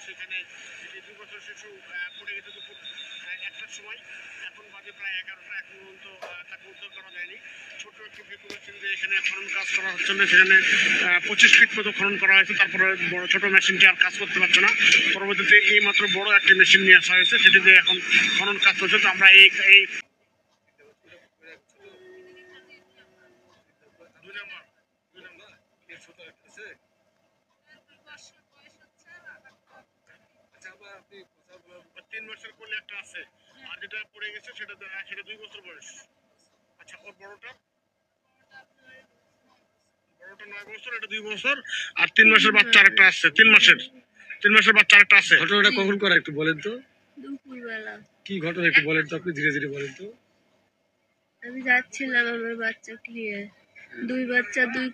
সেখানে এটি 2 বছর শিশু পড়ে গেছে দুপুর 1টার সময়। এখন বাজে প্রায় 11টা, এখন পর্যন্ত তাকে উদ্ধার করা যায়নি। ছোট একটি ভিডিও মেশিন দিয়ে এখানে খনন কাজ করা হচ্ছে না, সেখানে 25 ফিট মতো খনন করা হয়েছে। তারপরে বড় ছোট মেশিনটি আর কাজ করতে পারছে না। পরবর্তীতে এই মাত্র বড় একটি মেশিন নিয়ে আসা হয়েছে, সেটি দিয়ে এখন খনন কাজ চলছে। তো আমরা এই 2 নম্বর 3 মাসের কোলে একটা আছে, আর যেটা পড়ে গেছে সেটা 2 বছর বয়স। আচ্ছা, ওর বড়টা 9 বছর, এটা 2 বছর, আর 3 মাসের বাচ্চা আরেকটা আছে। 3 মাসের বাচ্চা আরেকটা আছে। ঘটনাটা কখন করা একটু বলেন তো? দুপুরবেলা। কি ঘটনা একটু বলেন তো, আপনি ধীরে ধীরে বলেন তো। আমি যাচ্ছিলাম আমার বাচ্চাকে নিয়ে, 2 বাচ্চা 2